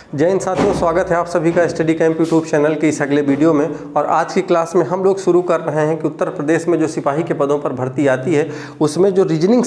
जय हिंद साथियों, स्वागत है आप सभी का स्टडी कैंप यूट्यूब चैनल के इस अगले वीडियो में। और आज की क्लास में हम लोग शुरू कर रहे हैं कि उत्तर प्रदेश में जो सिपाही के पदों पर भर्ती आती है उसमें जो रीजनिंग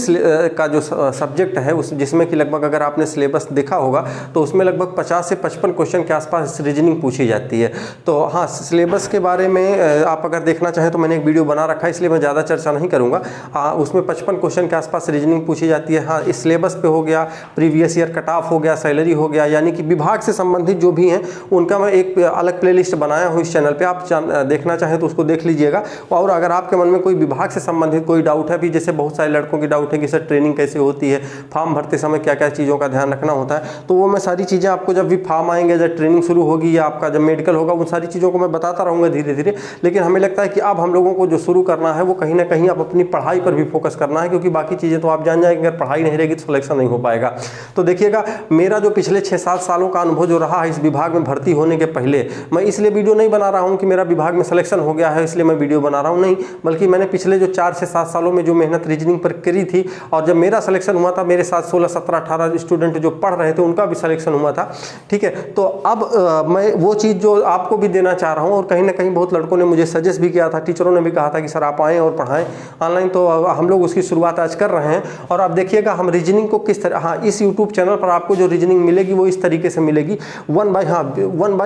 का जो सब्जेक्ट है उस जिसमें कि लगभग अगर आपने सिलेबस देखा होगा तो उसमें लगभग 50 से 55 क्वेश्चन के आसपास रीजनिंग पूछी जाती है। तो हाँ, सिलेबस के बारे में आप अगर देखना चाहें तो मैंने एक वीडियो बना रखा है, इसलिए मैं ज़्यादा चर्चा नहीं करूँगा। उसमें 55 क्वेश्चन के आसपास रीजनिंग पूछी जाती है। हाँ, इस सिलेबस पे हो गया, प्रीवियस ईयर कट ऑफ हो गया, सैलरी हो गया, यानी कि विभाग से संबंधित जो भी हैं उनका मैं एक अलग प्लेलिस्ट बनाया हूँ इस चैनल पे। आप देखना चाहें तो उसको देख लीजिएगा। और अगर आपके मन में कोई विभाग से संबंधित कोई डाउट है भी, जैसे बहुत सारे लड़कों की डाउट है कि सर ट्रेनिंग कैसे होती है, फॉर्म भरते समय क्या क्या चीज़ों का ध्यान रखना होता है, तो वो मैं सारी चीज़ें आपको जब भी फॉर्म आएंगे, जब ट्रेनिंग शुरू होगी या आपका जब मेडिकल होगा, उन सारी चीज़ों को मैं बताता रहूँगा धीरे धीरे। लेकिन हमें लगता है कि अब हम लोगों को जो शुरू करना है वो कहीं ना कहीं आप अपनी पढ़ाई पर भी फोकस करना है, क्योंकि बाकी चीज़ें तो आप जान जाएंगे, अगर पढ़ाई नहीं रहेगी तो सिलेक्शन नहीं हो पाएगा। तो देखिएगा, मेरा जो पिछले 6-7 सालों का अनुभव जो रहा है इस विभाग में भर्ती होने के पहले, मैं इसलिए वीडियो नहीं बना रहा हूं कि मेरा विभाग में सिलेक्शन हो गया है इसलिए मैं वीडियो बना रहा हूं, नहीं, बल्कि मैंने पिछले जो 4 से 7 सालों में जो मेहनत रीजनिंग पर करी थी, और जब मेरा सिलेक्शन हुआ था, मेरे साथ 16, 17, 18 स्टूडेंट जो पढ़ रहे थे उनका भी सिलेक्शन हुआ था। ठीक है, तो अब मैं वो चीज़ जो आपको भी देना चाह रहा हूँ, और कहीं ना कहीं बहुत लड़कों ने मुझे सजेस्ट भी किया था, टीचरों ने भी कहा था कि सर आप आएँ और पढ़ाएँ ऑनलाइन, तो हम लोग उसकी शुरुआत आज कर रहे हैं। और आप देखिएगा हम रीजनिंग को किस तरह, हाँ, इस यूट्यूब चैनल पर आपको जो रीजनिंग मिलेगी वो इस तरीके से मिलेगी, 1 बाय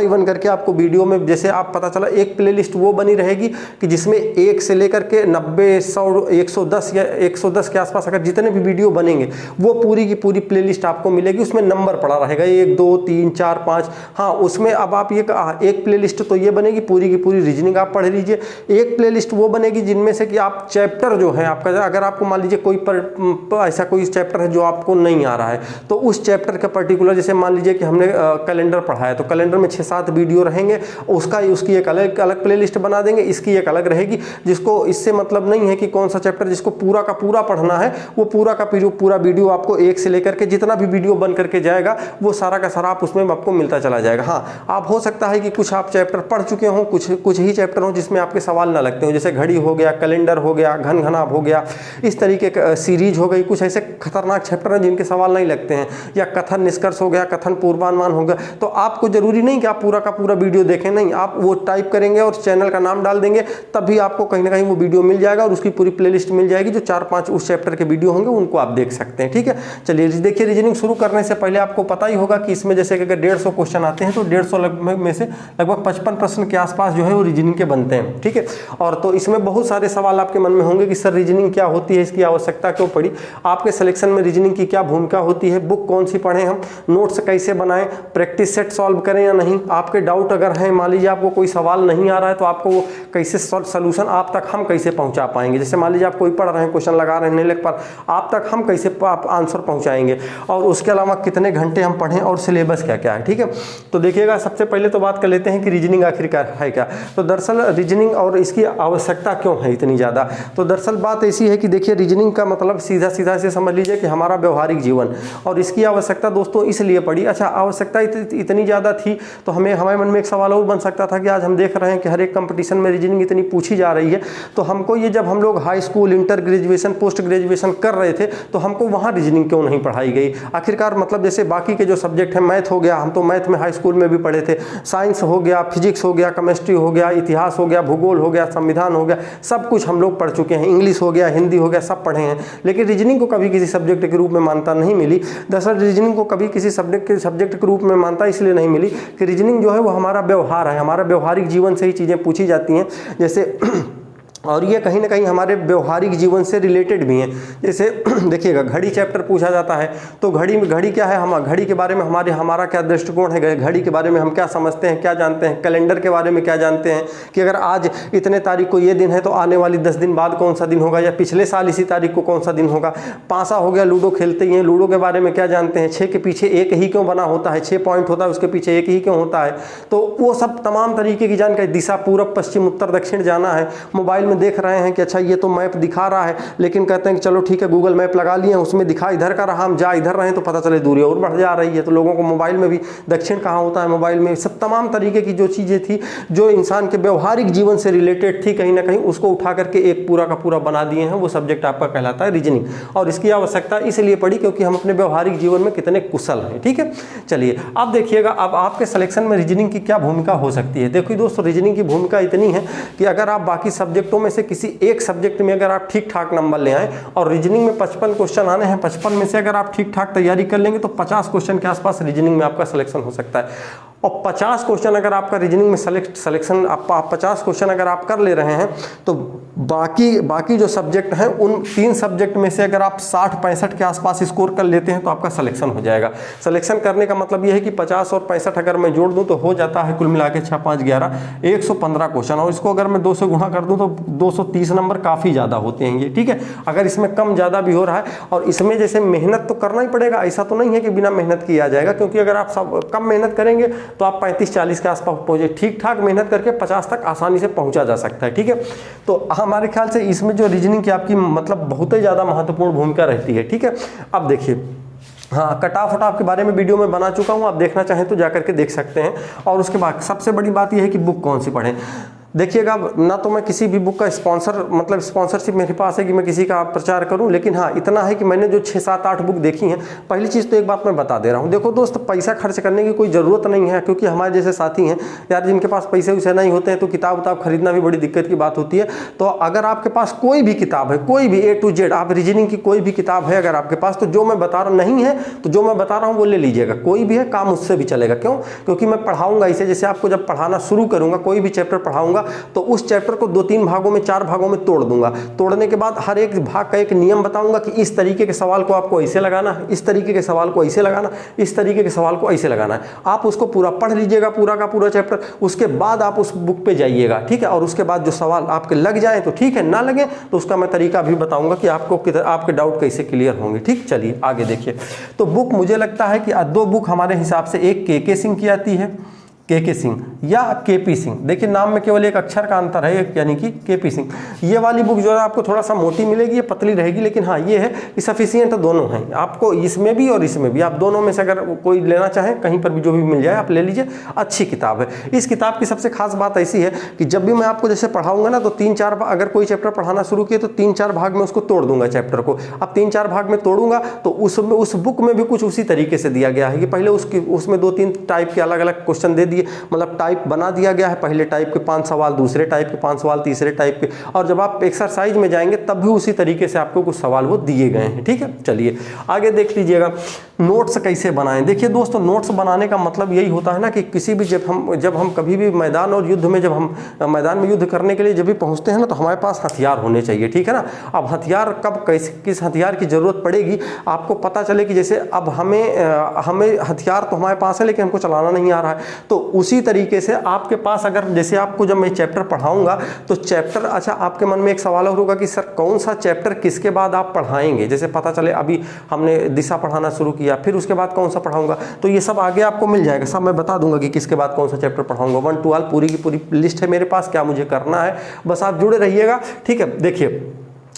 1 करके आपको वीडियो में, जैसे आप पता चला एक प्लेलिस्ट वो बनी रहेगी कि जिसमें 1 से लेकर के 90, 100, 110 या 110 के आसपास अगर जितने भी वीडियो बनेंगे वो पूरी की पूरी प्लेलिस्ट आपको मिलेगी। उसमें नंबर पड़ा रहेगा 1, 2, 3, 4, 5। हाँ, उसमें अब आप ये एक प्लेलिस्ट तो ये बनेगी, पूरी की पूरी रीजनिंग आप पढ़ लीजिए। एक प्लेलिस्ट वो बनेगी जिनमें से कि आप चैप्टर जो है आपका, अगर आपको मान लीजिए कोई ऐसा कोई चैप्टर है जो आपको नहीं आ रहा है, तो उस चैप्टर का पर्टिकुलर, जैसे मान लीजिए कि हमने कैलेंडर पढ़ा है तो कैलेंडर में 6-7 वीडियो रहेंगे, उसकी एक अलग प्लेलिस्ट बना देंगे, इसकी एक अलग रहेगी। जिसको इससे मतलब नहीं है कि कौन सा चैप्टर जिसको पूरा का पूरा पढ़ना है, वो पूरा का पूरा वीडियो आपको 1 से लेकर के जितना भी वीडियो बन करके जाएगा वो सारा का सारा आप उसमें आपको मिलता चला जाएगा। हाँ, आप हो सकता है कि कुछ आप चैप्टर पढ़ चुके हों, कुछ ही चैप्टर हों जिसमें आपके सवाल ना लगते हो, जैसे घड़ी हो गया, कैलेंडर हो गया, घन घनाभ हो गया, इस तरीके का सीरीज हो गई। कुछ ऐसे खतरनाक चैप्टर हैं जिनके सवाल नहीं लगते हैं, या कथन निष्कर्ष हो गया, कथन पूर्वानुमान हो गया। तो आपको जरूरी नहीं कि आप पूरा का पूरा वीडियो देखें, नहीं, आप वो टाइप करेंगे और चैनल का नाम डाल देंगे, तभी आपको कहीं ना कहीं वो वीडियो मिल जाएगा और उसकी पूरी प्लेलिस्ट मिल जाएगी। जो 4-5 उस चैप्टर के वीडियो होंगे उनको आप देख सकते हैं। ठीक है, चलिए देखिए, रीजनिंग शुरू करने से पहले आपको पता ही होगा कि इसमें जैसे कि अगर 150 क्वेश्चन आते हैं तो 150 में से लगभग 55 प्रश्न के आसपास जो है वो रीजनिंग के बनते हैं। ठीक है, और तो इसमें बहुत सारे सवाल आपके मन में होंगे कि सर रीजनिंग क्या होती है, इसकी आवश्यकता क्यों पड़ी, आपके सिलेक्शन में रीजनिंग की क्या भूमिका होती है, बुक कौन सी पढ़ें, हम नोट्स कैसे बनाएं, प्रैक्टिस सेट सॉल्व करें या नहीं, आपके डाउट अगर हैं, मान लीजिए आपको कोई सवाल नहीं आ रहा है तो आपको वो कैसे सलूशन आप तक हम कैसे पहुंचा पाएंगे। जैसे मान लीजिए आप कोई पढ़ रहे हैं, क्वेश्चन लगा रहे हैं, नहीं लग पा, आप तक हम कैसे आंसर पहुंचाएंगे, और उसके अलावा कितने घंटे हम पढ़ें और सिलेबस क्या क्या है। ठीक है, तो देखिएगा, सबसे पहले तो बात कर लेते हैं कि रीजनिंग आखिरकार है क्या। तो दरअसल रीजनिंग और इसकी आवश्यकता क्यों है इतनी ज़्यादा, तो दरअसल बात ऐसी है कि देखिए, रीजनिंग का मतलब सीधा सीधा से समझ लीजिए कि हमारा व्यवहारिक जीवन, और इसकी आवश्यकता दोस्तों इसलिए पड़ी। अच्छा, आवश्यकता इतनी ज़्यादा थी तो हमारे मन में एक सवाल और बन सकता था कि आज हम देख रहे हैं कि हर एक कंपटीशन में रीजनिंग इतनी पूछी जा रही है, तो हमको ये, जब हम लोग high school, inter graduation, post graduation कर रहे थे तो हमको वहाँ रीजनिंग क्यों नहीं पढ़ाई गई आखिरकार। मतलब जैसे बाकी के जो सब्जेक्ट हैं, मैथ हो गया, हम तो मैथ में हाई स्कूल में भी पढ़े थे, साइंस हो गया, फिजिक्स हो गया, केमिस्ट्री हो गया, इतिहास हो गया, भूगोल हो गया, संविधान हो गया, सब कुछ हम लोग पढ़ चुके हैं, इंग्लिश हो गया, हिंदी हो गया, सब पढ़े हैं। लेकिन रीजनिंग को कभी किसी सब्जेक्ट के रूप में मान्यता नहीं मिली। दरअसल रीजनिंग को कभी किसी सब्जेक्ट के रूप में मान्यता इसलिए नहीं मिली कि रीजनिंग जो है वो हमारा व्यवहार है, हमारा व्यवहारिक जीवन से ही चीज़ें पूछी जाती हैं। जैसे और ये कहीं ना कहीं हमारे व्यवहारिक जीवन से रिलेटेड भी हैं। जैसे देखिएगा, घड़ी चैप्टर पूछा जाता है तो घड़ी क्या है, हम घड़ी के बारे में हमारा क्या दृष्टिकोण है, घड़ी के बारे में हम क्या समझते हैं, क्या जानते हैं, कैलेंडर के बारे में क्या जानते हैं कि अगर आज इतने तारीख को ये दिन है तो आने वाली 10 दिन बाद कौन सा दिन होगा, या पिछले साल इसी तारीख को कौन सा दिन होगा। पासा हो गया, लूडो खेलते ही हैं, लूडो के बारे में क्या जानते हैं, 6 के पीछे 1 ही क्यों बना होता है, 6 पॉइंट होता है उसके पीछे 1 ही क्यों होता है। तो वो सब तमाम तरीके की जानकारी, दिशा पूरब पश्चिम उत्तर दक्षिण जाना है, मोबाइल में में देख रहे हैं कि अच्छा ये तो मैप दिखा रहा है, लेकिन कहते हैं कि चलो ठीक है गूगल मैप लगा लिए, उसमें दिखा इधर का रहा, हम जा इधर रहे हैं तो पता चले दूरी और बढ़ जा रही है। तो लोगों को मोबाइल में भी दक्षिण कहाँ होता है, मोबाइल में सब तमाम तरीके की जो चीज़ें थी जो इंसान के व्यवहारिक जीवन से रिलेटेड थी कहीं ना कहीं, उसको उठा करके एक पूरा का पूरा बना दिए हैं। वो सब्जेक्ट आपका कहलाता है रीजनिंग, और इसकी आवश्यकता इसलिए पड़ी क्योंकि हम अपने व्यवहारिक जीवन में कितने कुशल हैं। ठीक है, चलिए अब देखिएगा अब आपके सिलेक्शन में रीजनिंग की क्या भूमिका हो सकती है। देखिए दोस्तों, रीजनिंग की भूमिका इतनी है कि अगर आप बाकी सब्जेक्टों में से किसी एक सब्जेक्ट में अगर आप ठीक ठाक नंबर ले आए, और रीजनिंग में 55 क्वेश्चन आने हैं, 55 में से अगर आप ठीक ठाक तैयारी कर लेंगे तो 50 क्वेश्चन के आसपास रीजनिंग में आपका सिलेक्शन हो सकता है। और 50 क्वेश्चन अगर आपका रीजनिंग में सिलेक्शन आप 50 क्वेश्चन अगर आप कर ले रहे हैं तो बाकी जो सब्जेक्ट हैं उन 3 सब्जेक्ट में से अगर आप 60-65 के आसपास स्कोर कर लेते हैं तो आपका सिलेक्शन हो जाएगा। सिलेक्शन करने का मतलब यह है कि 50 और 65 अगर मैं जोड़ दूं तो हो जाता है कुल मिला के 6, 5, 11, 115 क्वेश्चन, और इसको अगर मैं 2 से गुणा कर दूं तो 230 नंबर काफ़ी ज़्यादा होते हैं ये। ठीक है, अगर इसमें कम ज़्यादा भी हो रहा है, और इसमें जैसे मेहनत तो करना ही पड़ेगा, ऐसा तो नहीं है कि बिना मेहनत किया जाएगा, क्योंकि अगर आप सब कम मेहनत करेंगे तो आप 35-40 के आसपास पहुंचे, ठीक ठाक मेहनत करके 50 तक आसानी से पहुंचा जा सकता है। ठीक है, तो हमारे ख्याल से इसमें जो रीजनिंग की आपकी मतलब बहुत ही ज़्यादा महत्वपूर्ण भूमिका रहती है। ठीक है, अब देखिए, हाँ कट ऑफ के बारे में वीडियो में बना चुका हूँ, आप देखना चाहें तो जाकर के देख सकते हैं। और उसके बाद सबसे बड़ी बात यह है कि बुक कौन सी पढ़ें। देखिएगा, ना तो मैं किसी भी बुक का स्पॉन्सरशिप मेरे पास है कि मैं किसी का प्रचार करूं, लेकिन हाँ इतना है कि मैंने जो 6, 7, 8 बुक देखी हैं, पहली चीज़ तो एक बात मैं बता दे रहा हूं, देखो दोस्त, पैसा खर्च करने की कोई ज़रूरत नहीं है, क्योंकि हमारे जैसे साथी हैं यार जिनके पास पैसे वैसे नहीं होते हैं तो किताब खरीदना भी बड़ी दिक्कत की बात होती है। तो अगर आपके पास कोई भी किताब है, कोई भी A to Z, आप रीजनिंग की कोई भी किताब है अगर आपके पास, तो जो मैं बता रहा नहीं है तो जो मैं बता रहा हूँ वो ले लीजिएगा, कोई भी है, काम उससे भी चलेगा। क्यों? क्योंकि मैं पढ़ाऊँगा इसे, जैसे आपको जब पढ़ाना शुरू करूँगा, कोई भी चैप्टर पढ़ाऊँगा तो उस चैप्टर को 2-3 भागों में, 4 भागों में तोड़ दूंगा। तोड़ने के बाद हर एक भाग का एक नियम बताऊंगा कि इस तरीके के सवाल को आपको ऐसे लगाना है, इस तरीके के सवाल को ऐसे लगाना, इस तरीके के सवाल को ऐसे लगाना है। आप उसको पूरा पढ़ लीजिएगा, पूरा का पूरा चैप्टर, उसके बाद आप उस बुक पे जाइएगा। ठीक है, और उसके बाद जो सवाल आपके लग जाए तो ठीक है, ना लगे तो उसका मैं तरीका भी बताऊंगा कि आपके डाउट कैसे क्लियर होंगे। ठीक, चलिए आगे देखिए। तो बुक मुझे लगता है कि 2 बुक हमारे हिसाब से, एक के सिंह की आती है, के सिंह या केपी सिंह, देखिए नाम में केवल एक अक्षर का अंतर है, यानी कि केपी सिंह। ये वाली बुक जो है आपको थोड़ा सा मोटी मिलेगी, ये पतली रहेगी, लेकिन हाँ ये है कि सफिशिएंट दोनों हैं आपको, इसमें भी और इसमें भी। आप दोनों में से अगर कोई लेना चाहें, कहीं पर भी जो भी मिल जाए आप ले लीजिए, अच्छी किताब है। इस किताब की सबसे खास बात ऐसी है कि जब भी मैं आपको जैसे पढ़ाऊंगा ना तो 3-4 अगर कोई चैप्टर पढ़ाना शुरू किए तो 3-4 भाग में उसको तोड़ दूंगा चैप्टर को। अब 3-4 भाग में तोड़ूंगा तो उस बुक में भी कुछ उसी तरीके से दिया गया है कि पहले उसमें 2-3 टाइप के अलग अलग क्वेश्चन दे दिए, मतलब टाइप बना दिया गया है, पहले टाइप के 5 सवाल, दूसरे टाइप के 5 सवाल, तीसरे टाइप के, और जब आप एक्सरसाइज में जाएंगे तब भी उसी तरीके से आपको कुछ सवाल वो दिए गए हैं। ठीक है, चलिए आगे देख लीजिएगा। नोट्स कैसे बनाएं। देखिए दोस्तों, नोट्स बनाने का मतलब यही होता है ना कि किसी भी जब हम कभी भी मैदान और युद्ध में, जब हम मैदान में युद्ध करने के लिए जब भी पहुंचते हैं ना तो हमारे पास हथियार होने चाहिए। ठीक है ना, अब हथियार कब कैसे किस हथियार की ज़रूरत पड़ेगी आपको पता चले कि जैसे अब हमें हथियार तो हमारे पास है लेकिन हमको चलाना नहीं आ रहा है, तो उसी तरीके से आपके पास अगर जैसे आपको जब मैं चैप्टर पढ़ाऊंगा तो चैप्टर, अच्छा आपके मन में एक सवाल और होगा कि सर कौन सा चैप्टर किसके बाद आप पढ़ाएंगे। जैसे पता चले अभी हमने दिशा पढ़ाना शुरू किया, फिर उसके बाद कौन सा पढ़ाऊंगा, तो ये सब आगे आपको मिल जाएगा, सब मैं बता दूंगा कि किसके बाद कौन सा चैप्टर पढ़ाऊंगा। 1 to 12 पूरी की पूरी लिस्ट है मेरे पास, क्या मुझे करना है, बस आप जुड़े रहिएगा। ठीक है, देखिए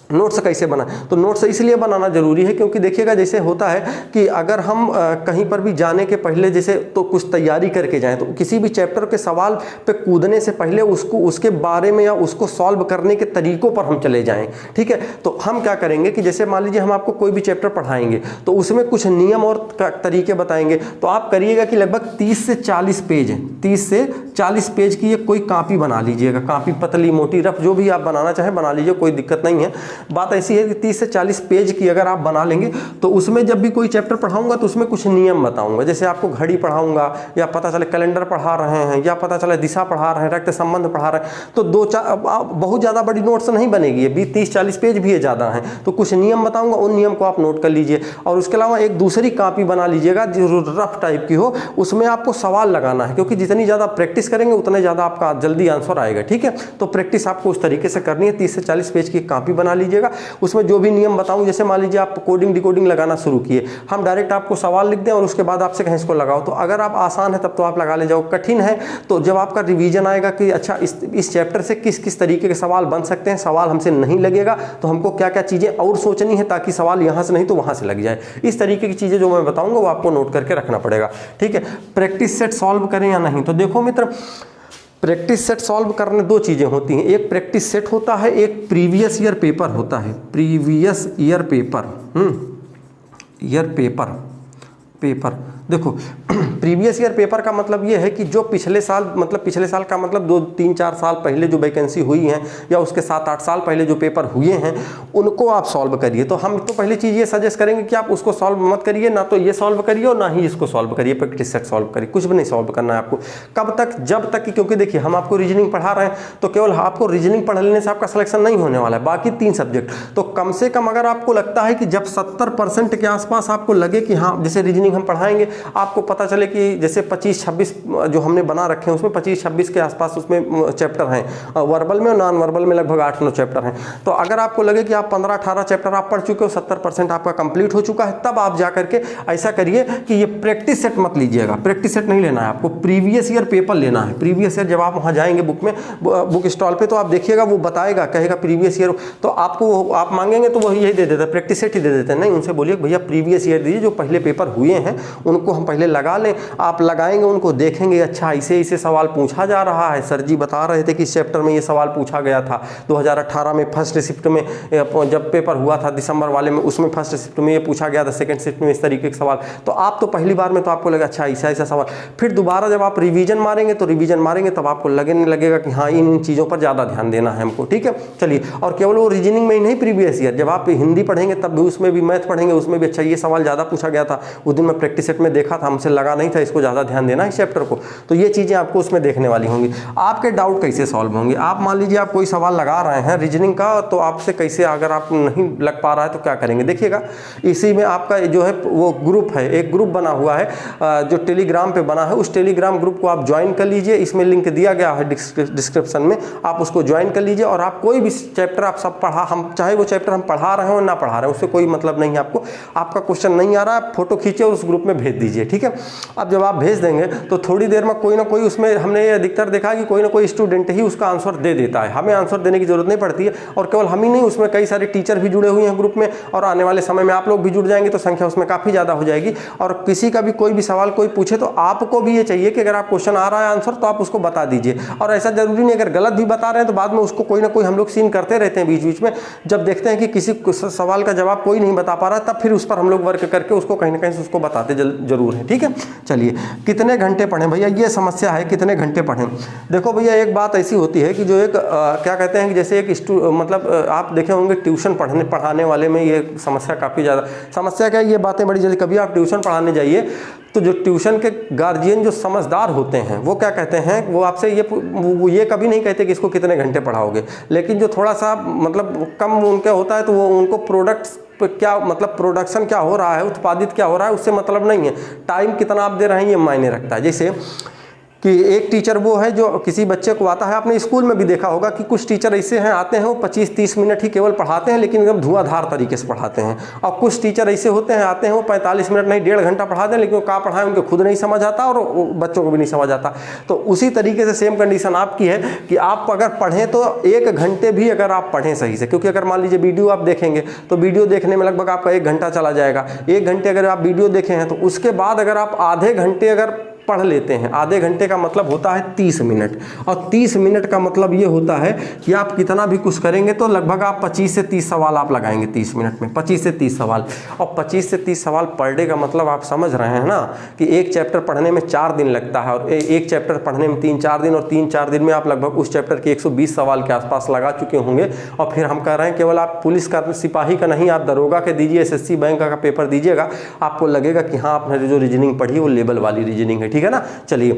नोट्स कैसे बनाएं। तो नोट्स इसलिए बनाना जरूरी है क्योंकि देखिएगा जैसे होता है कि अगर हम कहीं पर भी जाने के पहले जैसे तो कुछ तैयारी करके जाएं, तो किसी भी चैप्टर के सवाल पे कूदने से पहले उसके बारे में या उसको सॉल्व करने के तरीकों पर हम चले जाएं। ठीक है, तो हम क्या करेंगे कि जैसे मान लीजिए हम आपको कोई भी चैप्टर पढ़ाएंगे तो उसमें कुछ नियम और तरीके बताएंगे, तो आप करिएगा कि लगभग 30 से 40 पेज, 30 से 40 पेज की एक कोई कॉपी बना लीजिएगा। कॉपी पतली मोटी रफ जो भी आप बनाना चाहें बना लीजिए, कोई दिक्कत नहीं है। बात ऐसी है कि 30 से 40 पेज की अगर आप बना लेंगे तो उसमें जब भी कोई चैप्टर पढ़ाऊंगा तो उसमें कुछ नियम बताऊंगा। जैसे आपको घड़ी पढ़ाऊंगा या पता चले कैलेंडर पढ़ा रहे हैं या पता चले दिशा पढ़ा रहे हैं, रक्त संबंध पढ़ा रहे हैं, तो 2-4 बहुत ज़्यादा बड़ी नोट्स नहीं बनेगी, ये 30-40 पेज भी है ज़्यादा है, तो कुछ नियम बताऊंगा, उन नियम को आप नोट कर लीजिए। और उसके अलावा एक दूसरी कॉपी बना लीजिएगा जो रफ टाइप की हो, उसमें आपको सवाल लगाना है, क्योंकि जितनी ज़्यादा प्रैक्टिस करेंगे उतने ज़्यादा आपका जल्दी आंसर आएगा। ठीक है, तो प्रैक्टिस आपको उस तरीके से करनी है। 30 से 40 पेज की कॉपी बना लीजिए। लीजिएगा, उसमें जो भी नियम बताऊं, जैसे मान लीजिए आप कोडिंग डिकोडिंग लगाना शुरू किए, हम डायरेक्ट आपको सवाल लिख दें और उसके बाद आपसे कहें इसको लगाओ, तो अगर आप आसान है तब तो आप लगा ले जाओ, कठिन है तो जब आपका रिवीजन आएगा कि अच्छा इस चैप्टर से किस किस तरीके के सवाल बन सकते हैं, सवाल हमसे नहीं लगेगा तो हमको क्या क्या चीज़ें और सोचनी है ताकि सवाल यहाँ से नहीं तो वहाँ से लग जाए, इस तरीके की चीज़ें जो मैं बताऊँगा वो आपको नोट करके रखना पड़ेगा। ठीक है, प्रैक्टिस सेट सॉल्व करें या नहीं, तो देखो मित्र, प्रैक्टिस सेट सॉल्व करने दो चीज़ें होती हैं, एक प्रैक्टिस सेट होता है, एक प्रीवियस ईयर पेपर होता है, previous year paper, year paper. देखो प्रीवियस ईयर पेपर का मतलब ये है कि जो पिछले साल, मतलब पिछले साल का मतलब 2-3-4 साल पहले जो वैकेंसी हुई हैं या उसके 7-8 साल पहले जो पेपर हुए हैं उनको आप सॉल्व करिए। तो हम तो पहली चीज़ ये सजेस्ट करेंगे कि आप उसको सॉल्व मत करिए, ना तो ये सॉल्व करिए और ना ही इसको सॉल्व करिए, प्रैक्टिस सेट सॉल्व करिए, कुछ भी नहीं सॉल्व करना है आपको। कब तक? जब तक कि, क्योंकि देखिए हम आपको रीजनिंग पढ़ा रहे हैं तो केवल आपको रीजनिंग पढ़ लेने से आपका सिलेक्शन नहीं होने वाला है, बाकी 3 सब्जेक्ट तो कम से कम अगर आपको लगता है कि जब 70% के आसपास आपको लगे कि हाँ जैसे रीजनिंग हम पढ़ाएंगे, आपको पता चले कि जैसे 25-26 जो हमने बना रखे हैं उसमें 25-26 के आसपास उसमें चैप्टर हैं, वर्बल में और नॉन वर्बल में लगभग 8-9 चैप्टर हैं। तो अगर आपको लगे कि आप 15-18 चैप्टर आप पढ़ चुके हो, 70% आपका कंप्लीट हो चुका है, तब आप जा करके ऐसा करिए कि ये प्रैक्टिस सेट मत लीजिएगा, प्रैक्टिस सेट नहीं लेना है आपको, प्रीवियस ईयर पेपर लेना है। प्रीवियस ईयर जब आप वहाँ जाएंगे बुक में, बुक स्टॉल पे, तो आप देखिएगा वो बताएगा, कहेगा प्रीवियस ईयर, तो आपको आप मांगेंगे तो वो यही दे देता है, प्रैक्टिस सेट ही दे देते हैं। नहीं, उनसे बोलिए भैया प्रीवियस ईयर दीजिए, जो पहले पेपर हुए हैं उनको हम पहले लगा लें। आप लगाएंगे, उनको देखेंगे, अच्छा ऐसे ऐसे सवाल पूछा जा रहा है, सर जी बता रहे थे कि इस चैप्टर में ये सवाल पूछा गया था 2018 में फर्स्ट शिफ्ट में, जब पेपर हुआ था दिसंबर वाले में, उसमें फर्स्ट शिफ्ट में ये पूछा गया था, सेकंड शिफ्ट में इस तरीके के सवाल। तो आप तो पहली बार में तो आपको लगा अच्छा ऐसा ऐसा सवाल, फिर दोबारा जब आप रिवीजन मारेंगे तब आपको लगेगा कि हाँ इन चीज़ों पर ज़्यादा ध्यान देना है हमको। ठीक है, चलिए, और केवल वो रीजनिंग में ही नहीं, प्रीवियस ईयर जब आप हिंदी पढ़ेंगे तब भी उसमें भी, मैथ पढ़ेंगे उसमें भी, अच्छा ये सवाल ज़्यादा पूछा गया था, उस दिन मैं प्रैक्टिस सेट में देखा था, हमसे लगा नहीं था, इसको ज़्यादा ध्यान देना इस चैप्टर को। तो ये चीज़ें आपको उसमें देखने वाली होंगी। आपके डाउट कैसे सॉल्व होंगे? आप मान लीजिए आप कोई सवाल लगा रहे हैं रीजनिंग का, तो आपसे कैसे, अगर आप नहीं लग पा रहा है तो क्या करेंगे? देखिएगा, इसी में आपका जो है वो ग्रुप है, एक ग्रुप बना हुआ है जो टेलीग्राम पे बना है, उस टेलीग्राम ग्रुप को आप ज्वाइन कर लीजिए, इसमें लिंक दिया गया है डिस्क्रिप्शन में, आप उसको ज्वाइन कर लीजिए। और आप कोई भी चैप्टर आप सब हम चाहे वो चैप्टर हम पढ़ा रहे हो ना पढ़ा रहे हैं, उससे कोई मतलब नहीं है आपको। आपका क्वेश्चन नहीं आ रहा है, फोटो खींचे और उस ग्रुप में भेज दीजिए। ठीक है, अब जब आप भेज देंगे तो थोड़ी देर में कोई ना कोई, उसमें हमने ये अधिकतर देखा कि कोई ना कोई स्टूडेंट ही उसका आंसर दे देता है, हमें आंसर देने की जरूरत नहीं पड़ती है। और केवल हम ही नहीं, उसमें कई सारे टीचर भी जुड़े हुए हैं ग्रुप में, और आने वाले समय में आप लोग भी जुड़ जाएंगे तो संख्या उसमें काफ़ी ज़्यादा हो जाएगी। और किसी का भी कोई भी सवाल कोई पूछे तो आपको भी ये चाहिए कि अगर आप क्वेश्चन आ रहा है आंसर तो आप उसको बता दीजिए। और ऐसा जरूरी नहीं, अगर गलत भी बता रहे हैं तो बाद में उसको कोई ना कोई हम लोग सीन करते रहते हैं बीच बीच में, जब देखते हैं कि किसी सवाल का जवाब कोई नहीं बता पा रहा तब फिर उस पर हम लोग वर्क करके उसको कहीं ना कहीं से उसको बताते जरूर है। ठीक है, चलिए, कितने घंटे पढ़ें भैया, ये समस्या है, कितने घंटे पढ़ें। देखो भैया, एक बात ऐसी होती है कि जो एक क्या कहते हैं कि जैसे एक मतलब आप देखे होंगे ट्यूशन पढ़ाने वाले में ये समस्या काफ़ी ज़्यादा, समस्या क्या है, ये बातें बड़ी जल्दी, कभी आप ट्यूशन पढ़ाने जाइए तो जो ट्यूशन के गार्जियन जो समझदार होते हैं वो क्या कहते हैं, वो आपसे ये कभी नहीं कहते कि इसको कितने घंटे पढ़ाओगे, लेकिन जो थोड़ा सा मतलब कम उनका होता है तो वो उनको क्या मतलब प्रोडक्शन क्या हो रहा है, उत्पादित क्या हो रहा है, उससे मतलब नहीं है, टाइम कितना आप दे रहे हैं ये मायने रखता है। जैसे कि एक टीचर वो है जो किसी बच्चे को आता है, आपने स्कूल में भी देखा होगा कि कुछ टीचर ऐसे हैं, आते हैं वो 25-30 मिनट ही केवल पढ़ाते हैं, लेकिन एकदम धुआंधार तरीके से पढ़ाते हैं। और कुछ टीचर ऐसे होते हैं, आते हैं वो 45 मिनट नहीं 1.5 घंटा पढ़ाते हैं, लेकिन वो कहाँ पढ़ाएं उनको खुद नहीं समझ आता और बच्चों को भी नहीं समझ आता। तो उसी तरीके से सेम कंडीशन आपकी है कि आप अगर पढ़ें तो 1 घंटे भी अगर आप पढ़ें सही से, क्योंकि अगर मान लीजिए वीडियो आप देखेंगे तो वीडियो देखने में लगभग आपका 1 घंटा चला जाएगा। 1 घंटे अगर आप वीडियो देखे हैं तो उसके बाद अगर आप आधे घंटे अगर पढ़ लेते हैं, आधे घंटे का मतलब होता है 30 मिनट, और 30 मिनट का मतलब ये होता है कि आप कितना भी कुछ करेंगे तो लगभग आप 25 से 30 सवाल आप लगाएंगे 30 मिनट में, 25 से 30 सवाल। और 25 से 30 सवाल पर डे का मतलब आप समझ रहे हैं ना कि एक चैप्टर पढ़ने में 4 दिन लगता है, और एक चैप्टर पढ़ने में 3-4 दिन, और 3-4 दिन में आप लगभग उस चैप्टर के 120 सवाल के आसपास लगा चुके होंगे। और फिर हम कह रहे हैं केवल आप पुलिस का, सिपाही का नहीं, आप दरोगा के दीजिए, SSC बैंक का पेपर दीजिएगा, आपको लगेगा कि हाँ आपने जो रीजनिंग पढ़ी वो लेवल वाली रीजनिंग है। ठीक है ना, चलिए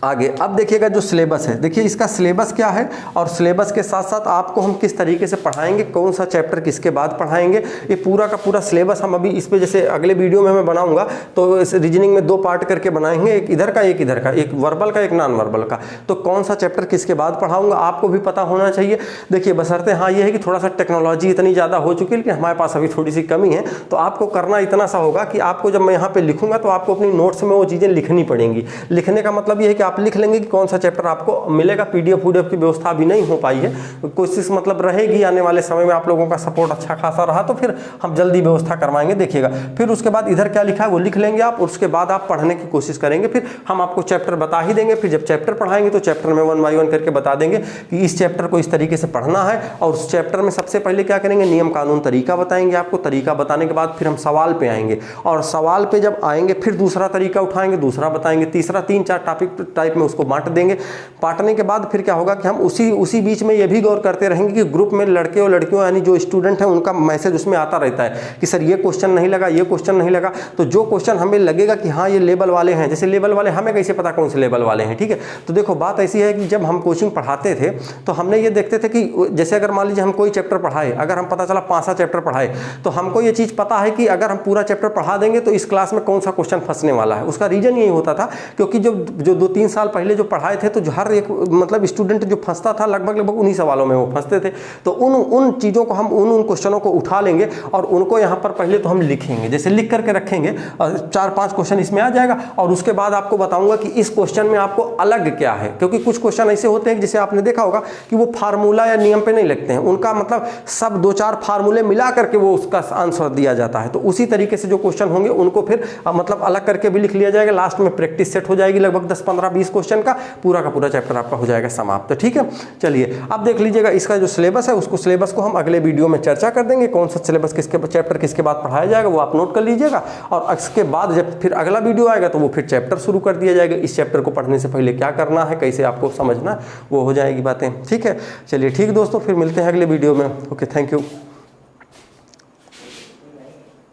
आगे अब देखिएगा जो सिलेबस है, देखिए इसका सिलेबस क्या है और सिलेबस के साथ साथ आपको हम किस तरीके से पढ़ाएंगे, कौन सा चैप्टर किसके बाद पढ़ाएंगे, ये पूरा का पूरा सिलेबस हम अभी इस पे जैसे अगले वीडियो में मैं बनाऊंगा तो इस रीजनिंग में 2 पार्ट करके बनाएंगे, एक इधर का एक इधर का, एक वर्बल का एक नॉन वर्बल का। तो कौन सा चैप्टर किसके बाद पढ़ाऊंगा आपको भी पता होना चाहिए। देखिए बशर्ते हाँ ये है कि थोड़ा सा टेक्नोलॉजी इतनी ज़्यादा हो चुकी है लेकिन हमारे पास अभी थोड़ी सी कमी है, तो आपको करना इतना सा होगा कि आपको जब मैं यहाँ पे लिखूंगा तो आपको अपनी नोट्स में वो चीज़ें लिखनी पड़ेंगी। लिखने का मतलब ये है कि आप लिख लेंगे कि कौन सा चैप्टर आपको मिलेगा। पीडीएफ की व्यवस्था भी नहीं हो पाई है, कोशिश मतलब रहेगी आने वाले समय में आप लोगों का सपोर्ट अच्छा खासा रहा तो फिर हम जल्दी व्यवस्था करवाएंगे। देखिएगा फिर उसके बाद इधर क्या लिखा है वो लिख लेंगे आप, उसके बाद आप पढ़ने की कोशिश करेंगे। फिर हम आपको चैप्टर बता ही देंगे, फिर जब चैप्टर पढ़ाएंगे तो चैप्टर में 1 बाय 1 करके बता देंगे कि इस चैप्टर को इस तरीके से पढ़ना है। और उस चैप्टर में सबसे पहले क्या करेंगे, नियम कानून तरीका बताएंगे आपको। तरीका बताने के बाद फिर हम सवाल पे आएंगे और सवाल पे जब आएंगे फिर दूसरा तरीका उठाएंगे, दूसरा बताएंगे, तीसरा 3-4 टॉपिक टाइप में उसको बांट देंगे। बांटने के बाद फिर क्या होगा कि हम उसी बीच में ये भी गौर करते रहेंगे कि ग्रुप में लड़के और लड़कियों यानी जो स्टूडेंट हैं उनका मैसेज उसमें आता रहता है कि सर ये क्वेश्चन नहीं लगा, ये क्वेश्चन नहीं लगा। तो जो क्वेश्चन हमें लगेगा कि हाँ ये लेवल वाले हैं, जैसे लेवल वाले हमें कैसे पता कौन से लेवल वाले हैं, ठीक है। तो देखो बात ऐसी है कि जब हम कोचिंग पढ़ाते थे तो हमने ये देखते थे कि जैसे अगर मान लीजिए हम कोई चैप्टर पढ़ाए, अगर हम पता चला 5 चैप्टर पढ़ाए तो हमको ये चीज़ पता है कि अगर हम पूरा चैप्टर पढ़ा देंगे तो इस क्लास में कौन सा क्वेश्चन फंसने वाला है। उसका रीजन यही होता था क्योंकि जो 2-3 साल पहले जो पढ़ाए थे तो हर एक मतलब स्टूडेंट जो फंसता था लगभग उन्हीं सवालों में वो फंसते थे। तो उन चीज़ों को हम उन क्वेश्चनों को उठा लेंगे और उनको यहाँ पर पहले तो हम लिखेंगे, जैसे लिख करके रखेंगे और 4-5 क्वेश्चन इसमें आ जाएगा। और उसके बाद आपको बताऊंगा कि इस क्वेश्चन में आपको अलग क्या है, क्योंकि कुछ क्वेश्चन ऐसे होते हैं जिसे आपने देखा होगा कि वो फार्मूला या नियम पे नहीं लगते हैं, उनका मतलब सब 2-4 फार्मूले मिला करके वो उसका आंसर दिया जाता है। तो उसी तरीके से जो क्वेश्चन होंगे उनको फिर मतलब अलग करके भी लिख लिया जाएगा। लास्ट में प्रैक्टिस सेट हो जाएगी लगभग 10-15-20 क्वेश्चन का, पूरा चैप्टर आपका हो जाएगा समाप्त। ठीक है, चलिए अब देख लीजिएगा इसका जो सिलेबस है उसको सिलेबस को हम अगले वीडियो में चर्चा कर देंगे। कौन सा सिलेबस किसके चैप्टर किसके बाद पढ़ाया जाएगा वो आप नोट कर लीजिएगा। और इसके बाद जब फिर अगला वीडियो आएगा तो वो फिर चैप्टर शुरू कर दिया जाएगा। इस चैप्टर को पढ़ने से पहले क्या करना है, कैसे आपको समझना, वो हो जाएगी बातें। ठीक है, चलिए ठीक दोस्तों, फिर मिलते हैं अगले वीडियो में। Okay, thank you.